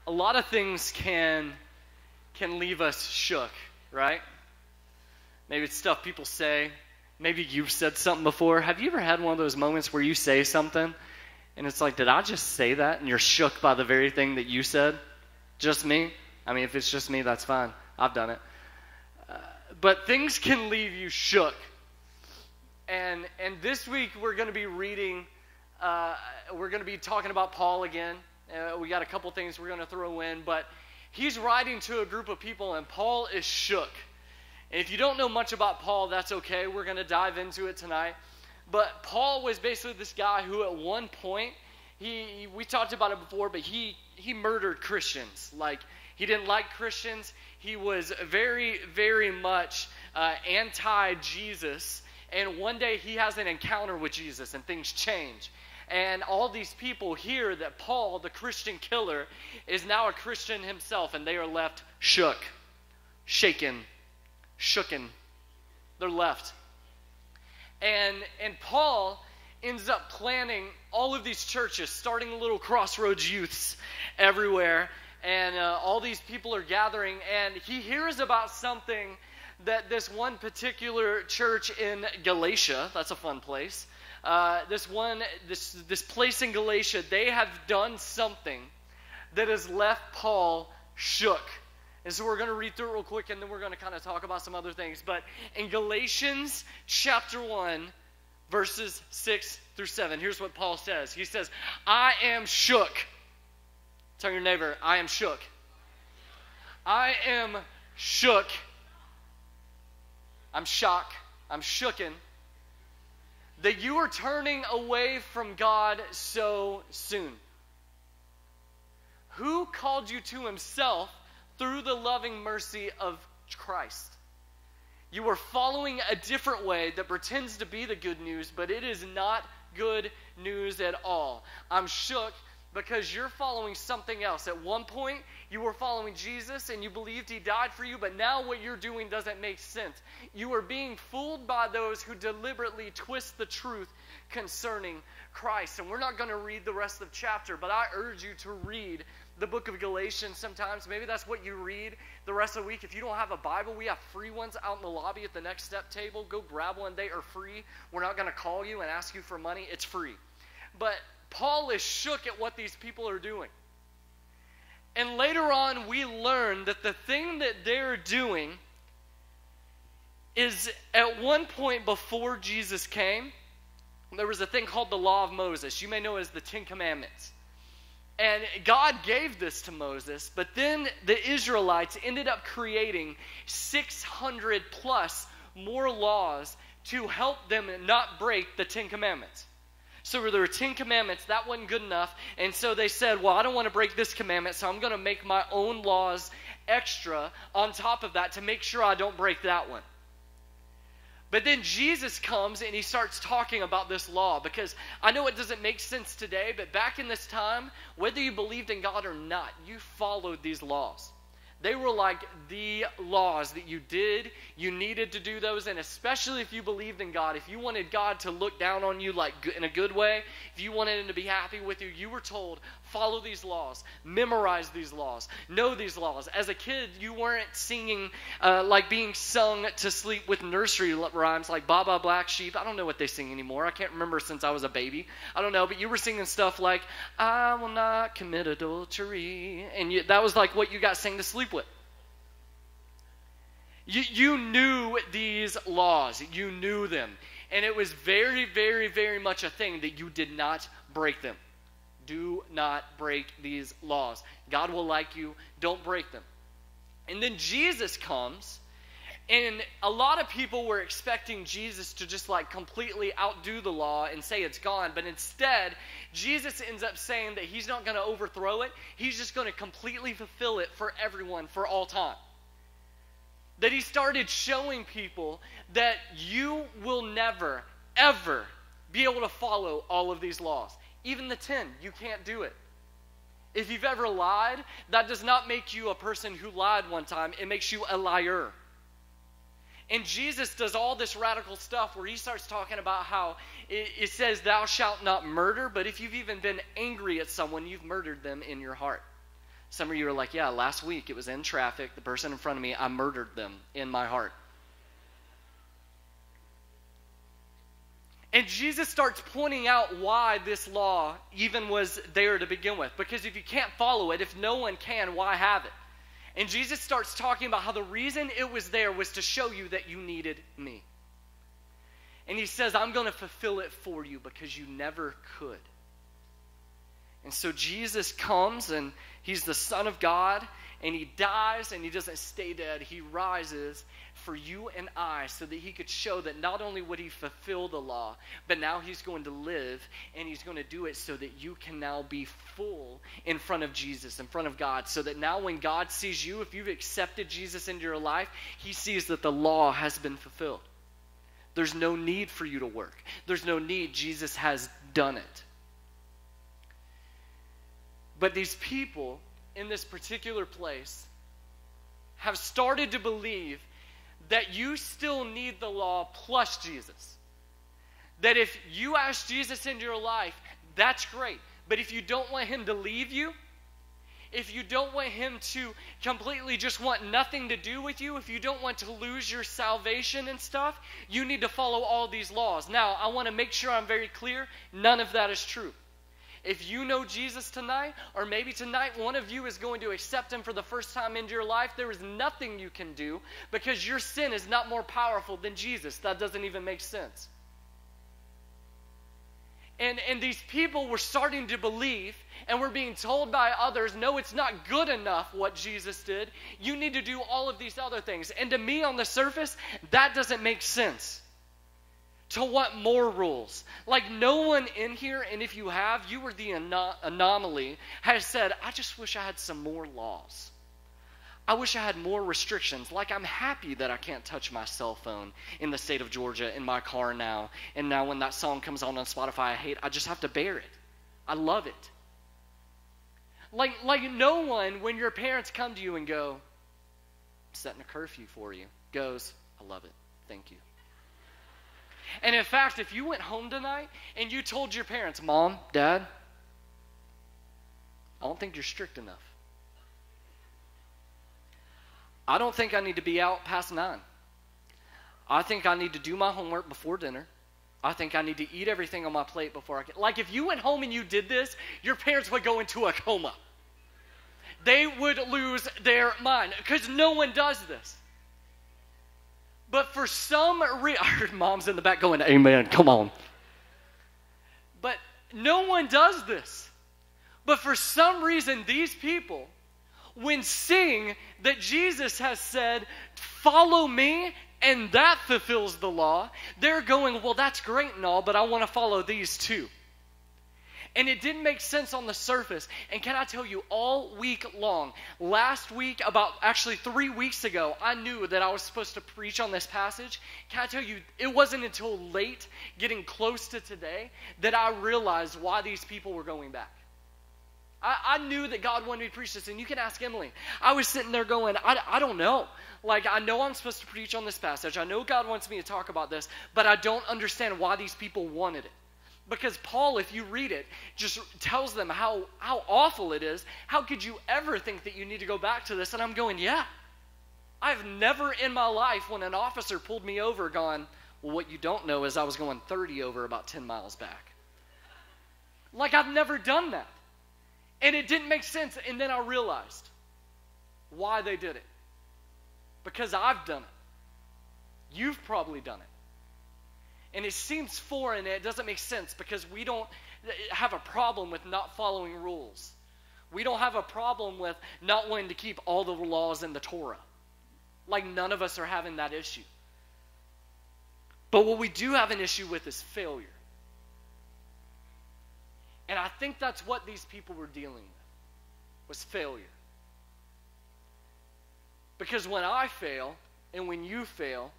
a lot of things can leave us shook, right? Maybe it's stuff people say. Maybe you've said something before. Have you ever had one of those moments where you say something and it's like, did I just say that? And you're shook by the very thing that you said? Just me? I mean, if it's just me, that's fine. I've done it. But things can leave you shook. And this week we're going to be reading, we're going to be talking about Paul again. We got a couple things we're going to throw in, but he's writing to a group of people, and Paul is shook. And if you don't know much about Paul, that's okay. We're going to dive into it tonight. But Paul was basically this guy who at one point, we talked about it before, but he murdered Christians. Like, he didn't like Christians. He was very, very much anti-Jesus. And one day he has an encounter with Jesus and things change. And all these people hear that Paul, the Christian killer, is now a Christian himself, and they are left shook, shaken, shooken. They're left. And Paul ends up planning all of these churches, starting little Crossroads youths everywhere, and all these people are gathering, and he hears about something that this one particular church in Galatia, that's a fun place, this place in Galatia, they have done something that has left Paul shook. And so we're going to read through it real quick, and then we're going to kind of talk about some other things. But in Galatians chapter 1, verses 6 through 7, here's what Paul says. He says, I am shook. Tell your neighbor, I am shook. I am shook. I'm shocked. I'm shooken. That you are turning away from God so soon. Who called you to himself through the loving mercy of Christ? You are following a different way that pretends to be the good news, but it is not good news at all. I'm shook because you're following something else. At one point, you were following Jesus and you believed he died for you, but now what you're doing doesn't make sense. You are being fooled by those who deliberately twist the truth concerning Christ. And we're not going to read the rest of the chapter, but I urge you to read the book of Galatians sometimes. Maybe that's what you read the rest of the week. If you don't have a Bible, we have free ones out in the lobby at the Next Step table. Go grab one. They are free. We're not going to call you and ask you for money. It's free. But Paul is shook at what these people are doing. And later on, we learn that the thing that they're doing is, at one point before Jesus came, there was a thing called the Law of Moses. You may know it as the Ten Commandments. And God gave this to Moses, but then the Israelites ended up creating 600 plus more laws to help them not break the Ten Commandments. So there were 10 commandments, that wasn't good enough, and so they said, well, I don't want to break this commandment, so I'm going to make my own laws extra on top of that to make sure I don't break that one. But then Jesus comes and he starts talking about this law, because I know it doesn't make sense today, but back in this time, whether you believed in God or not, you followed these laws. They were like the laws that you did. You needed to do those, and especially if you believed in God, if you wanted God to look down on you like in a good way, if you wanted him to be happy with you, you were told, follow these laws, memorize these laws, know these laws. As a kid, you weren't singing like being sung to sleep with nursery rhymes like Baba Black Sheep. I don't know what they sing anymore. I can't remember since I was a baby. I don't know, but you were singing stuff like, I will not commit adultery. And that was like what you got sang to sleep with. You knew these laws. You knew them. And it was very, very, very much a thing that you did not break them. Do not break these laws. God will like you. Don't break them. And then Jesus comes, and a lot of people were expecting Jesus to just like completely outdo the law and say it's gone. But instead, Jesus ends up saying that he's not going to overthrow it. He's just going to completely fulfill it for everyone for all time. That he started showing people that you will never, ever be able to follow all of these laws. Even the 10, you can't do it. If you've ever lied, that does not make you a person who lied one time. It makes you a liar. And Jesus does all this radical stuff where he starts talking about how it says, thou shalt not murder, but if you've even been angry at someone, you've murdered them in your heart. Some of you are like, yeah, last week it was in traffic. The person in front of me, I murdered them in my heart. And Jesus starts pointing out why this law even was there to begin with. Because if you can't follow it, if no one can, why have it? And Jesus starts talking about how the reason it was there was to show you that you needed me. And he says, I'm going to fulfill it for you because you never could. And so Jesus comes, and he's the Son of God, and he dies, and he doesn't stay dead. He rises for you and I so that he could show that not only would he fulfill the law, but now he's going to live, and he's going to do it so that you can now be full in front of Jesus, in front of God, so that now when God sees you, if you've accepted Jesus into your life, he sees that the law has been fulfilled. There's no need for you to work. There's no need. Jesus has done it. But these people in this particular place have started to believe that you still need the law plus Jesus. That if you ask Jesus into your life, that's great. But if you don't want him to leave you, if you don't want him to completely just want nothing to do with you, if you don't want to lose your salvation and stuff, you need to follow all these laws. Now, I want to make sure I'm very clear, none of that is true. If you know Jesus tonight, or maybe tonight one of you is going to accept him for the first time into your life, there is nothing you can do because your sin is not more powerful than Jesus. That doesn't even make sense. And these people were starting to believe, and were being told by others, no, it's not good enough what Jesus did. You need to do all of these other things. And to me, on the surface, that doesn't make sense. To want more rules. Like no one in here, and if you have, you were the anomaly, has said, I just wish I had some more laws. I wish I had more restrictions. Like I'm happy that I can't touch my cell phone in the state of Georgia in my car now. And now when that song comes on Spotify I hate, I just have to bear it. I love it. Like no one, when your parents come to you and go, I'm setting a curfew for you, goes, I love it. Thank you. And in fact, if you went home tonight and you told your parents, Mom, Dad, I don't think you're strict enough. I don't think I need to be out past 9. I think I need to do my homework before dinner. I think I need to eat everything on my plate before I get... Like if you went home and you did this, your parents would go into a coma. They would lose their mind because no one does this. But for some reason... I heard moms in the back going, amen, come on. But no one does this. But for some reason, these people, when seeing that Jesus has said, follow me, and that fulfills the law, they're going, well, that's great and all, but I want to follow these too. And it didn't make sense on the surface. And can I tell you, all week long, last week, about actually 3 weeks ago, I knew that I was supposed to preach on this passage. Can I tell you, it wasn't until late, getting close to today, that I realized why these people were going back. I knew that God wanted me to preach this, and you can ask Emily. I was sitting there going, I don't know. Like, I know I'm supposed to preach on this passage. I know God wants me to talk about this, but I don't understand why these people wanted it. Because Paul, if you read it, just tells them how awful it is. How could you ever think that you need to go back to this? And I'm going, yeah. I've never in my life, when an officer pulled me over, gone, well, what you don't know is I was going 30 over about 10 miles back. Like, I've never done that. And it didn't make sense. And then I realized why they did it. Because I've done it. You've probably done it. And it seems foreign and it doesn't make sense because we don't have a problem with not following rules. We don't have a problem with not wanting to keep all the laws in the Torah. Like none of us are having that issue. But what we do have an issue with is failure. And I think that's what these people were dealing with, was failure. Because when I fail, and when you fail,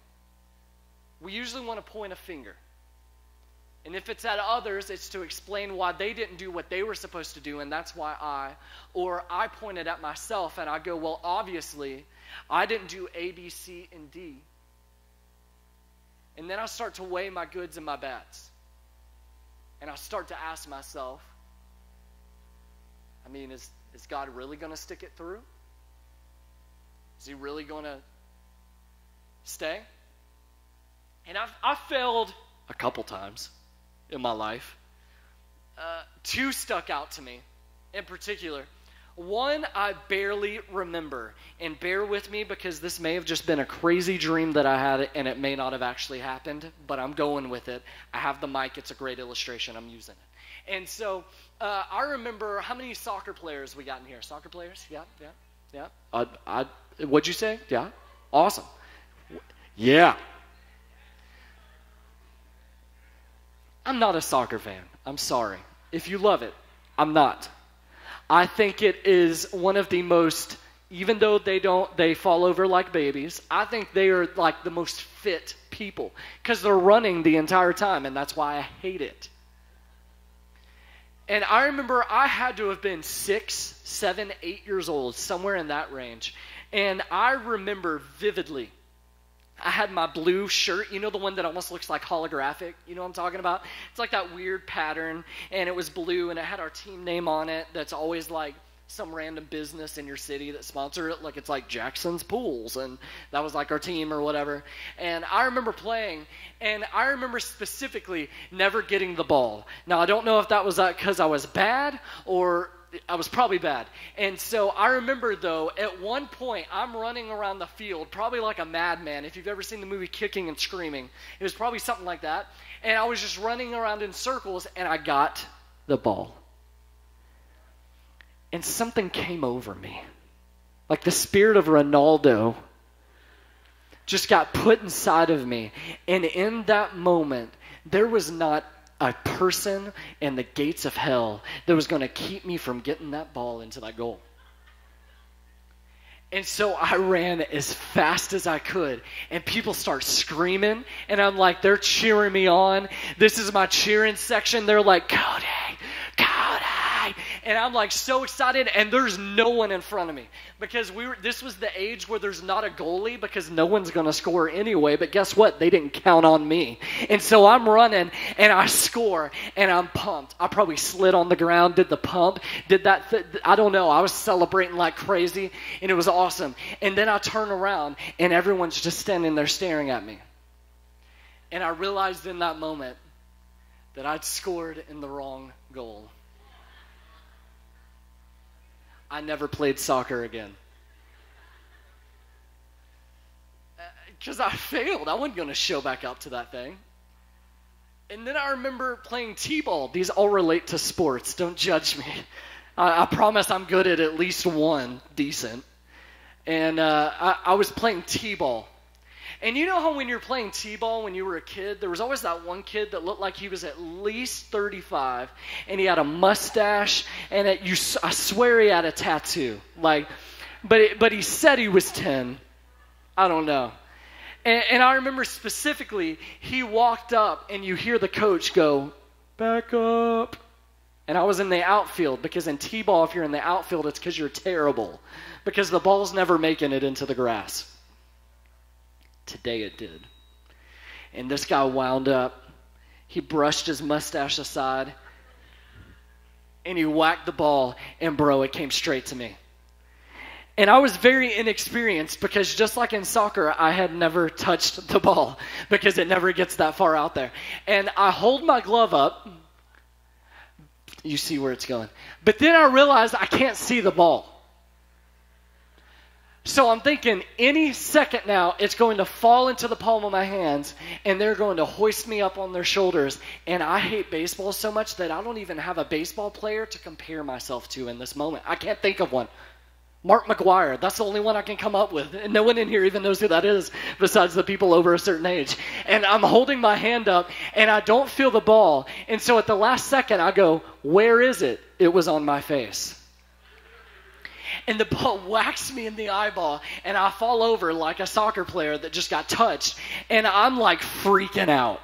we usually want to point a finger. And if it's at others, it's to explain why they didn't do what they were supposed to do, and that's why I pointed at myself, and I go, well, obviously, I didn't do A, B, C, and D. And then I start to weigh my goods and my bads. And I start to ask myself, I mean, is Is God really going to stick it through? Is he really going to stay? And I've failed a couple times in my life. Two stuck out to me in particular. One I barely remember, and bear with me because this may have just been a crazy dream that I had, and it may not have actually happened, but I'm going with it. I have the mic. It's a great illustration. I'm using it. And so I remember how many soccer players we got in here. Soccer players? Yeah. What'd you say? Yeah? Awesome. Yeah. I'm not a soccer fan. I'm sorry. If you love it, I'm not. I think it is one of the most, even though they fall over like babies, I think they are like the most fit people because they're running the entire time, and that's why I hate it. And I remember I had to have been 6, 7, 8 years old, somewhere in that range. And I remember vividly, I had my blue shirt, you know, the one that almost looks like holographic, you know what I'm talking about? It's like that weird pattern, and it was blue, and it had our team name on it that's always like some random business in your city that sponsor it, like it's like Jackson's Pools, and that was like our team or whatever. And I remember playing, and I remember specifically never getting the ball. Now, I don't know if that was because I was bad or I was probably bad. And so I remember, though, at one point, I'm running around the field, probably like a madman. If you've ever seen the movie Kicking and Screaming, it was probably something like that. And I was just running around in circles, and I got the ball. And something came over me. Like the spirit of Ronaldo just got put inside of me. And in that moment, there was not a person in the gates of hell that was going to keep me from getting that ball into that goal. And so I ran as fast as I could, and people start screaming, and I'm like, they're cheering me on. This is my cheering section. They're like, Cody, Cody. And I'm like so excited, and there's no one in front of me because this was the age where there's not a goalie because no one's going to score anyway. But guess what? They didn't count on me. And so I'm running, and I score, and I'm pumped. I probably slid on the ground, did the pump, did that. I don't know. I was celebrating like crazy, and it was awesome. And then I turn around, and everyone's just standing there staring at me. And I realized in that moment that I'd scored in the wrong goal. I never played soccer again. Because I failed. I wasn't going to show back up to that thing. And then I remember playing t-ball. These all relate to sports. Don't judge me. I promise I'm good at least one decent. And I was playing t-ball. And you know how when you're playing t-ball when you were a kid, there was always that one kid that looked like he was at least 35, and he had a mustache, and I swear he had a tattoo. But he said he was 10. I don't know. And I remember specifically, he walked up, and you hear the coach go, back up. And I was in the outfield, because in t-ball, if you're in the outfield, it's because you're terrible, because the ball's never making it into the grass. Today it did. And this guy wound up. He brushed his mustache aside. And he whacked the ball. And bro, it came straight to me. And I was very inexperienced because just like in soccer, I had never touched the ball because it never gets that far out there. And I hold my glove up. You see where it's going. But then I realized I can't see the ball. So I'm thinking any second now it's going to fall into the palm of my hands and they're going to hoist me up on their shoulders. And I hate baseball so much that I don't even have a baseball player to compare myself to in this moment. I can't think of one. Mark McGwire, that's the only one I can come up with. And no one in here even knows who that is besides the people over a certain age. And I'm holding my hand up and I don't feel the ball. And so at the last second I go, where is it? It was on my face. And the ball whacks me in the eyeball, and I fall over like a soccer player that just got touched, and I'm like freaking out.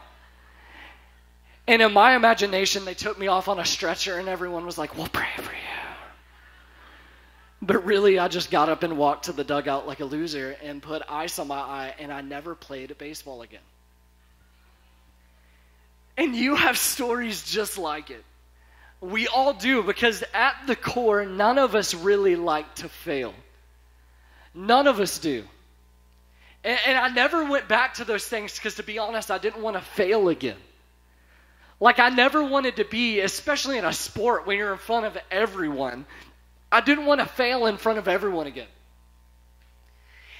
And in my imagination, they took me off on a stretcher, and everyone was like, we'll pray for you. But really, I just got up and walked to the dugout like a loser and put ice on my eye, and I never played baseball again. And you have stories just like it. We all do, because at the core, none of us really like to fail. None of us do. And I never went back to those things because, to be honest, I didn't want to fail again. Like, I never wanted to be, especially in a sport when you're in front of everyone, I didn't want to fail in front of everyone again.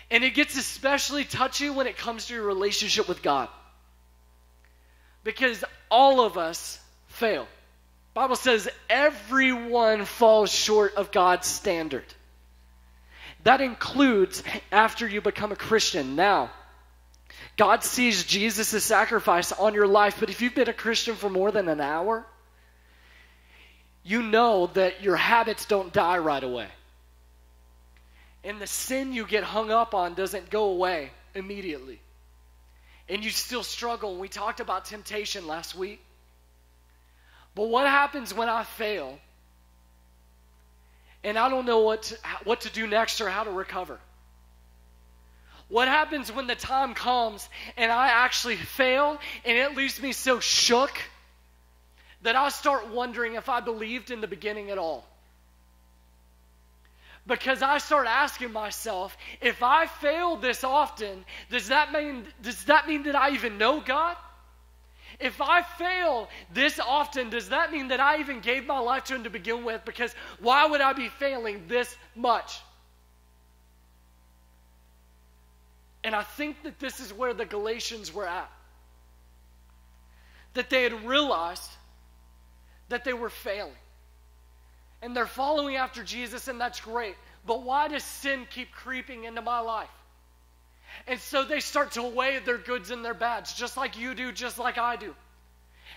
And it gets especially touchy when it comes to your relationship with God. Because all of us fail. The Bible says everyone falls short of God's standard. That includes after you become a Christian. Now, God sees Jesus' sacrifice on your life, but if you've been a Christian for more than an hour, you know that your habits don't die right away. And the sin you get hung up on doesn't go away immediately. And you still struggle. And we talked about temptation last week. But what happens when I fail and I don't know what to do next or how to recover? What happens when the time comes and I actually fail and it leaves me so shook that I start wondering if I believed in the beginning at all? Because I start asking myself, if I fail this often, does that mean that I even know God? If I fail this often, does that mean that I even gave my life to Him to begin with? Because why would I be failing this much? And I think that this is where the Galatians were at. That they had realized that they were failing. And they're following after Jesus, and that's great. But why does sin keep creeping into my life? And so they start to weigh their goods and their bads, just like you do, just like I do.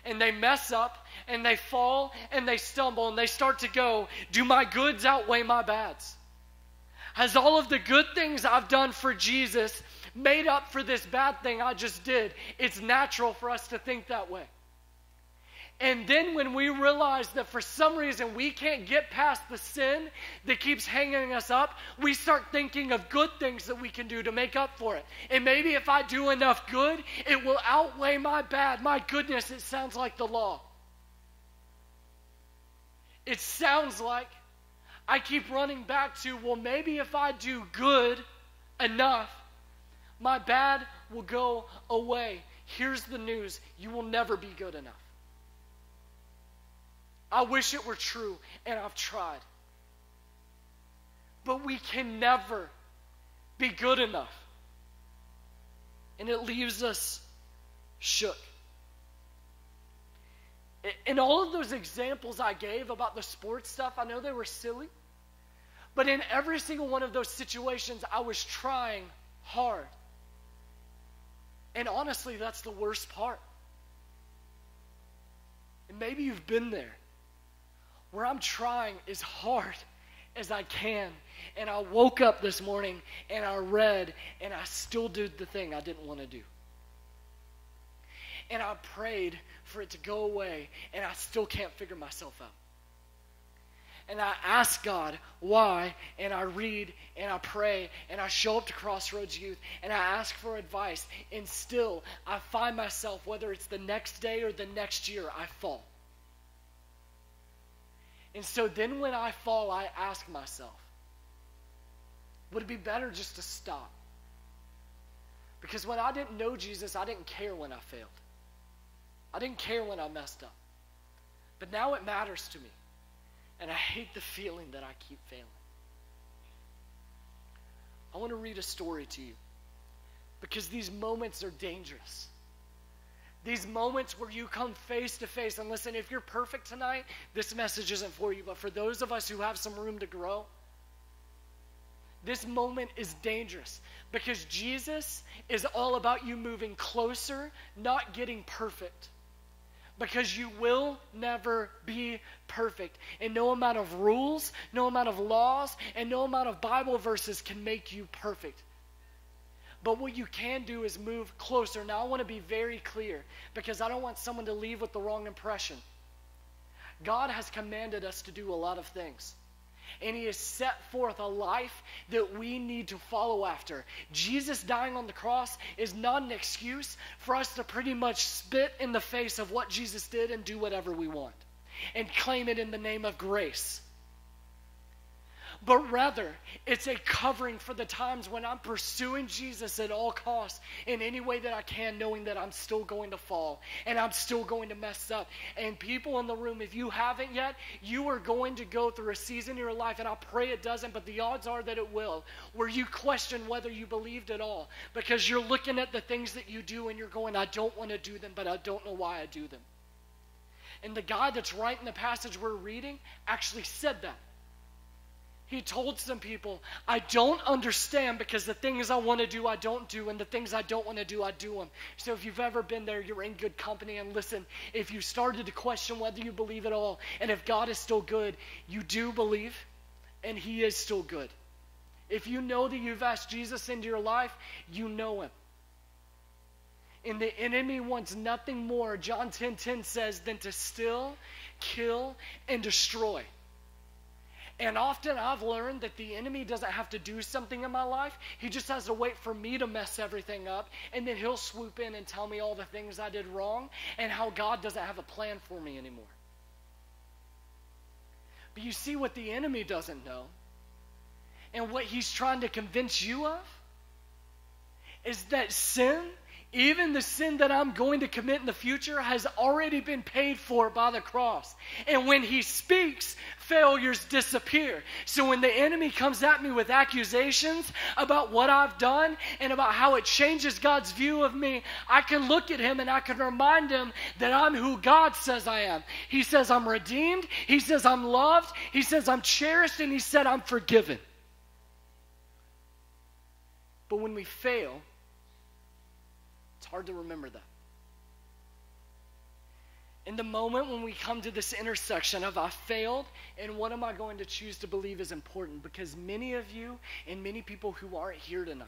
And they mess up, and they fall, and they stumble, and they start to go, do my goods outweigh my bads? Has all of the good things I've done for Jesus made up for this bad thing I just did? It's natural for us to think that way. And then when we realize that for some reason we can't get past the sin that keeps hanging us up, we start thinking of good things that we can do to make up for it. And maybe if I do enough good, it will outweigh my bad. My goodness, it sounds like the law. It sounds like I keep running back to, well, maybe if I do good enough, my bad will go away. Here's the news: you will never be good enough. I wish it were true, and I've tried. But we can never be good enough. And it leaves us shook. In all of those examples I gave about the sports stuff, I know they were silly. But in every single one of those situations, I was trying hard. And honestly, that's the worst part. And maybe you've been there, where I'm trying as hard as I can. And I woke up this morning and I read and I still did the thing I didn't want to do. And I prayed for it to go away and I still can't figure myself out. And I ask God why, and I read and I pray and I show up to Crossroads Youth and I ask for advice, and still I find myself, whether it's the next day or the next year, I fall. And so then when I fall, I ask myself, would it be better just to stop? Because when I didn't know Jesus, I didn't care when I failed. I didn't care when I messed up. But now it matters to me. And I hate the feeling that I keep failing. I want to read a story to you, because these moments are dangerous. These moments where you come face to face, and listen, if you're perfect tonight, this message isn't for you. But for those of us who have some room to grow, this moment is dangerous, because Jesus is all about you moving closer, not getting perfect. Because you will never be perfect. And no amount of rules, no amount of laws, and no amount of Bible verses can make you perfect. But what you can do is move closer. Now I want to be very clear, because I don't want someone to leave with the wrong impression. God has commanded us to do a lot of things. And He has set forth a life that we need to follow after. Jesus dying on the cross is not an excuse for us to pretty much spit in the face of what Jesus did and do whatever we want. and claim it in the name of grace. But rather, it's a covering for the times when I'm pursuing Jesus at all costs in any way that I can, knowing that I'm still going to fall and I'm still going to mess up. And people in the room, if you haven't yet, you are going to go through a season in your life, and I pray it doesn't, but the odds are that it will, where you question whether you believed at all, because you're looking at the things that you do and you're going, I don't want to do them, but I don't know why I do them. And the guy that's writing the passage we're reading actually said that. He told some people, I don't understand because the things I want to do, I don't do, and the things I don't want to do, I do them. So if you've ever been there, you're in good company. And listen, if you started to question whether you believe at all, and if God is still good, you do believe, and He is still good. If you know that you've asked Jesus into your life, you know Him. And the enemy wants nothing more, John 10:10 says, than to steal, kill, and destroy. And often I've learned that the enemy doesn't have to do something in my life. He just has to wait for me to mess everything up. And then he'll swoop in and tell me all the things I did wrong and how God doesn't have a plan for me anymore. But you see what the enemy doesn't know, and what he's trying to convince you of, is that sin, even the sin that I'm going to commit in the future, has already been paid for by the cross. And when he speaks, failures disappear. So when the enemy comes at me with accusations about what I've done and about how it changes God's view of me, I can look at him and I can remind him that I'm who God says I am. He says I'm redeemed. He says I'm loved. He says I'm cherished. And he said I'm forgiven. But when we fail, it's hard to remember that. In the moment when we come to this intersection of I failed and what am I going to choose to believe is important, because many of you and many people who aren't here tonight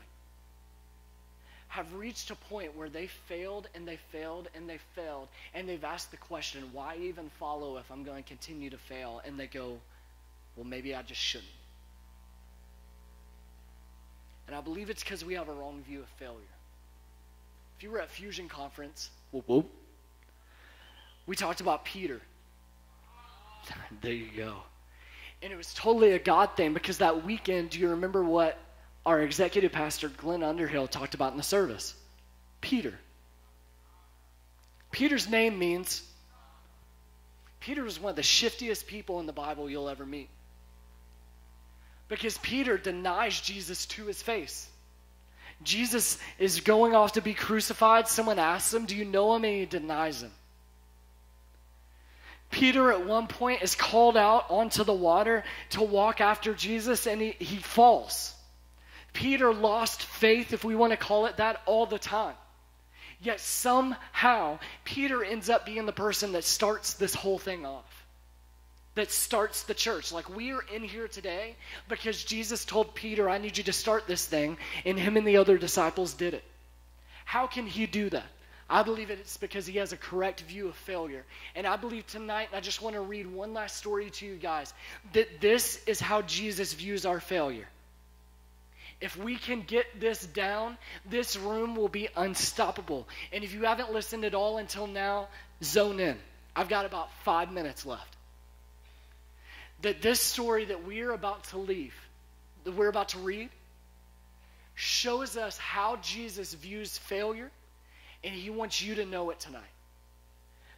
have reached a point where they failed and they failed and they failed, and they've asked the question, why even follow if I'm going to continue to fail? And they go, well, maybe I just shouldn't. And I believe it's because we have a wrong view of failure. If you were at Fusion Conference, we talked about Peter. There you go. And it was totally a God thing, because that weekend, do you remember what our executive pastor, Glenn Underhill, talked about in the service? Peter. Peter's name means, Peter was one of the shiftiest people in the Bible you'll ever meet. Because Peter denies Jesus to his face. Jesus is going off to be crucified. Someone asks him, do you know him? And he denies him. Peter at one point is called out onto the water to walk after Jesus, and he falls. Peter lost faith, if we want to call it that, all the time. Yet somehow, Peter ends up being the person that starts this whole thing off. That starts the church. Like, we are in here today because Jesus told Peter, I need you to start this thing, and him and the other disciples did it. How can he do that? I believe it's because he has a correct view of failure. And I believe tonight, and I just want to read one last story to you guys, that this is how Jesus views our failure. If we can get this down, this room will be unstoppable. And if you haven't listened at all until now, zone in. I've got about 5 minutes left. That this story that we're about to read, shows us how Jesus views failure, and he wants you to know it tonight.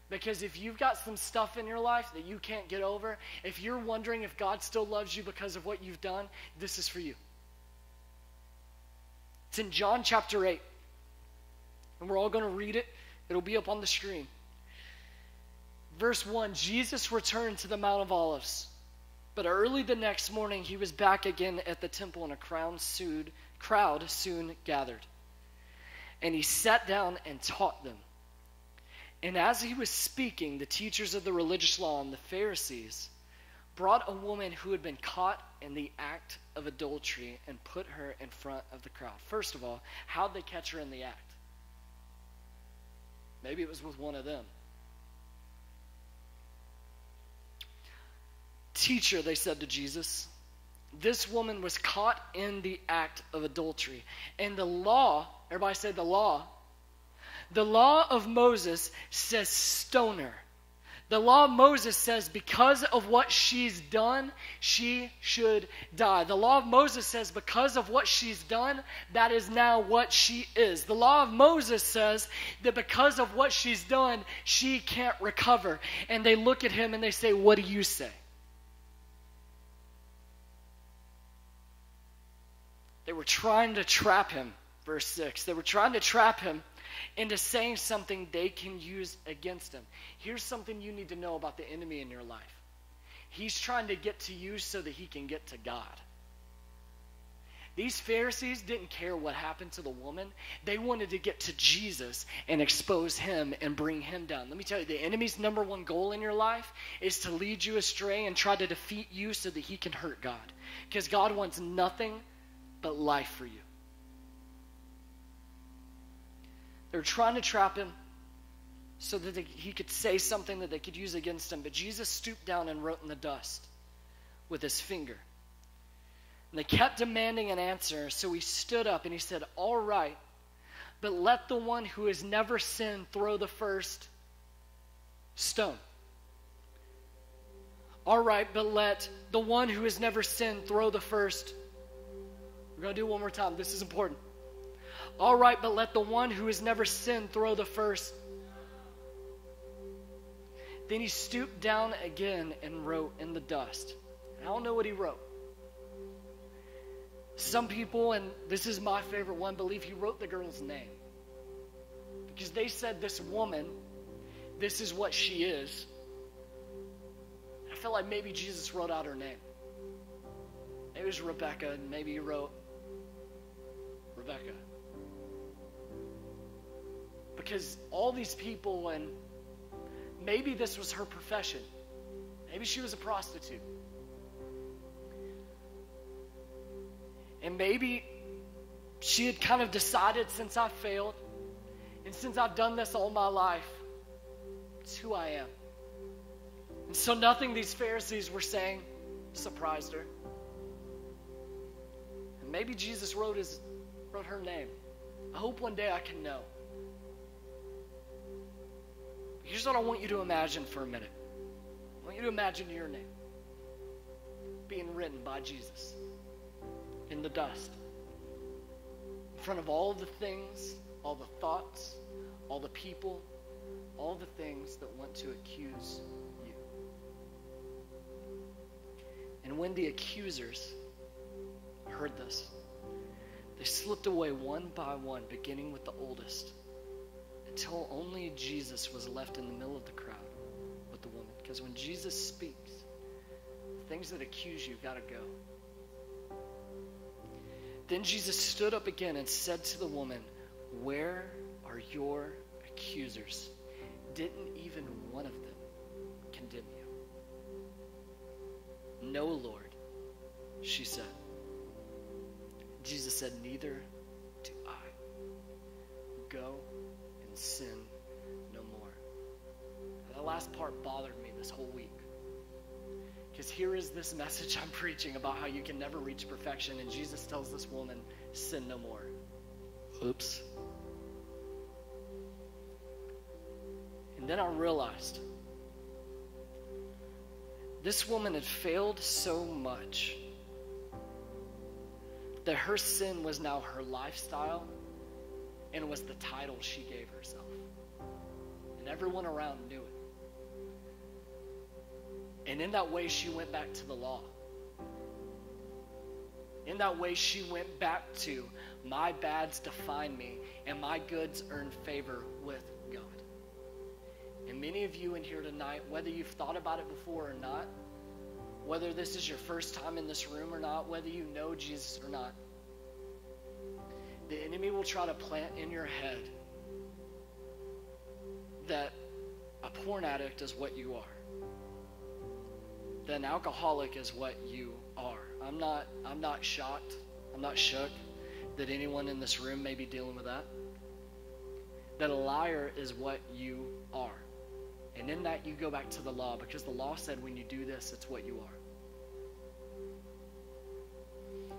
Because if you've got some stuff in your life that you can't get over, if you're wondering if God still loves you because of what you've done, this is for you. It's in John chapter 8. And we're all going to read it. It'll be up on the screen. Verse 1, Jesus returned to the Mount of Olives. But early the next morning, he was back again at the temple, and a crowd soon gathered. And he sat down and taught them. And as he was speaking, the teachers of the religious law and the Pharisees brought a woman who had been caught in the act of adultery and put her in front of the crowd. First of all, how'd they catch her in the act? Maybe it was with one of them. Teacher, they said to Jesus, this woman was caught in the act of adultery. And the law, everybody say the law. The law of Moses says stone her. The law of Moses says because of what she's done, she should die. The law of Moses says because of what she's done, that is now what she is. The law of Moses says that because of what she's done, she can't recover. And they look at him and they say, what do you say? They were trying to trap him, verse 6. They were trying to trap him into saying something they can use against him. Here's something you need to know about the enemy in your life. He's trying to get to you so that he can get to God. These Pharisees didn't care what happened to the woman. They wanted to get to Jesus and expose him and bring him down. Let me tell you, the enemy's number one goal in your life is to lead you astray and try to defeat you so that he can hurt God. Because God wants nothing but life for you. They were trying to trap him so that he could say something that they could use against him. But Jesus stooped down and wrote in the dust with his finger. And they kept demanding an answer, so he stood up and he said, all right, but let the one who has never sinned throw the first stone. All right, but let the one who has never sinned throw the first. We're going to do it one more time. This is important. All right, but let the one who has never sinned throw the first. Then he stooped down again and wrote in the dust. I don't know what he wrote. Some people, and this is my favorite one, believe he wrote the girl's name. Because they said this woman, this is what she is. I feel like maybe Jesus wrote out her name. Maybe it was Rebecca, and maybe he wrote Rebecca. Because all these people, and maybe this was her profession. Maybe she was a prostitute. And maybe she had kind of decided, since I failed, and since I've done this all my life, it's who I am. And so nothing these Pharisees were saying surprised her. And maybe Jesus wrote her name. I hope one day I can know. Here's what I want you to imagine for a minute. I want you to imagine your name being written by Jesus in the dust, in front of all the things, all the thoughts, all the people, all the things that want to accuse you. And when the accusers heard this, they slipped away one by one, beginning with the oldest, until only Jesus was left in the middle of the crowd with the woman. Because when Jesus speaks, things that accuse you got to go. Then Jesus stood up again and said to the woman, where are your accusers? Didn't even one of them condemn you? No, Lord, she said. Jesus said, neither do I. Go and sin no more. Now, that last part bothered me this whole week. Because here is this message I'm preaching about how you can never reach perfection, and Jesus tells this woman, sin no more. Oops. And then I realized this woman had failed so much that her sin was now her lifestyle and was the title she gave herself. And everyone around knew it. And in that way, she went back to the law. In that way, she went back to my bads define me and my goods earn favor with God. And many of you in here tonight, whether you've thought about it before or not, whether this is your first time in this room or not, whether you know Jesus or not, the enemy will try to plant in your head that a porn addict is what you are. That an alcoholic is what you are. I'm not shocked. I'm not shook that anyone in this room may be dealing with that. That a liar is what you are. And in that you go back to the law, because the law said when you do this, it's what you are.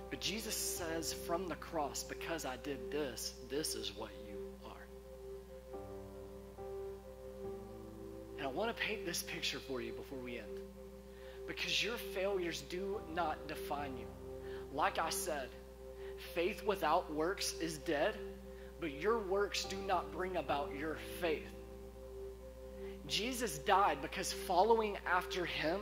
But Jesus says from the cross, because I did this, this is what you are. And I want to paint this picture for you before we end. Because your failures do not define you. Like I said, faith without works is dead, but your works do not bring about your faith. Jesus died because following after him,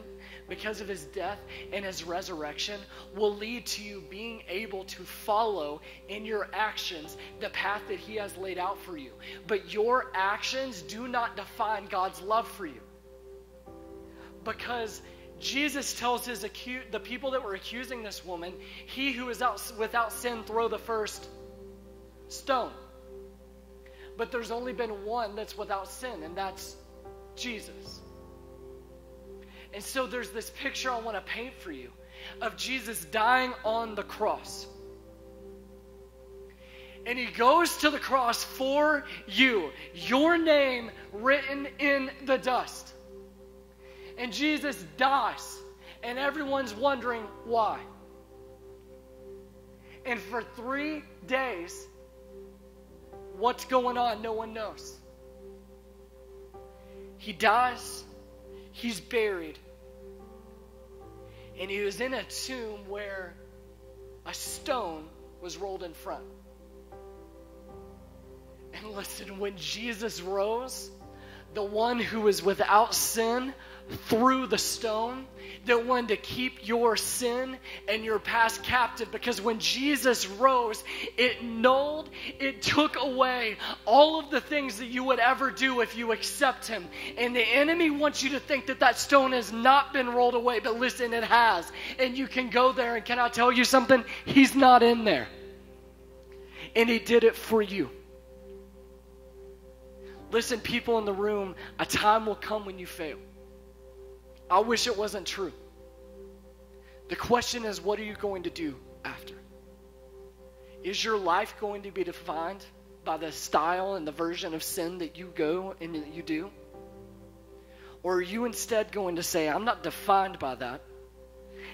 because of his death and his resurrection, will lead to you being able to follow in your actions the path that he has laid out for you. But your actions do not define God's love for you. Because Jesus tells the people that were accusing this woman, he who is without sin, throw the first stone. But there's only been one that's without sin, and that's Jesus. And so there's this picture I want to paint for you of Jesus dying on the cross. And he goes to the cross for you, your name written in the dust. And Jesus dies, and everyone's wondering why. And for 3 days, what's going on? No one knows. He dies, he's buried, and he was in a tomb where a stone was rolled in front. And listen, when Jesus rose, the one who was without sin threw the stone that wanted to keep your sin and your past captive. Because when Jesus rose, it took away all of the things that you would ever do if you accept him. And the enemy wants you to think that that stone has not been rolled away. But listen, it has. And you can go there, and can I tell you something? He's not in there. And he did it for you. Listen, people in the room, a time will come when you fail. I wish it wasn't true. The question is, what are you going to do after? Is your life going to be defined by the style and the version of sin that you go and that you do? Or are you instead going to say, I'm not defined by that.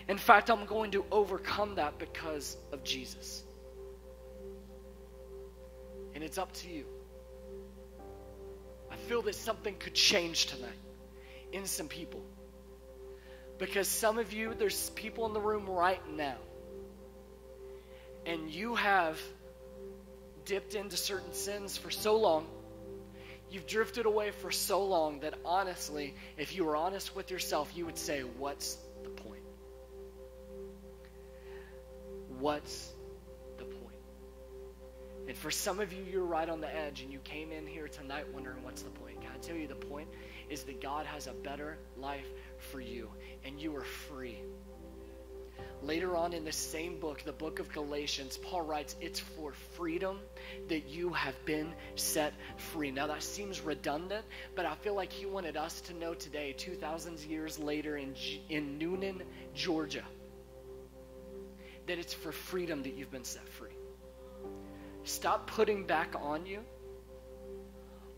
In fact, I'm going to overcome that because of Jesus. And it's up to you. I feel that something could change tonight in some people. Because some of you, there's people in the room right now, and you have dipped into certain sins for so long, you've drifted away for so long that honestly, if you were honest with yourself, you would say, what's the point? What's the point? And for some of you, you're right on the edge, and you came in here tonight wondering, what's the point? Can I tell you the point is that God has a better life for you, and you are free. Later on in the same book, the book of Galatians, Paul writes, it's for freedom that you have been set free. Now that seems redundant, but I feel like he wanted us to know today, 2,000 years later in Noonan, Georgia, that it's for freedom that you've been set free. Stop putting back on you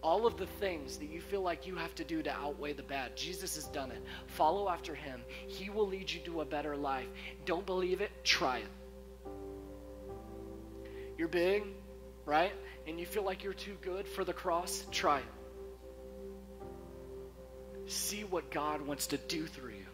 all of the things that you feel like you have to do to outweigh the bad. Jesus has done it. Follow after him. He will lead you to a better life. Don't believe it? Try it. You're big, right? And you feel like you're too good for the cross? Try it. See what God wants to do through you.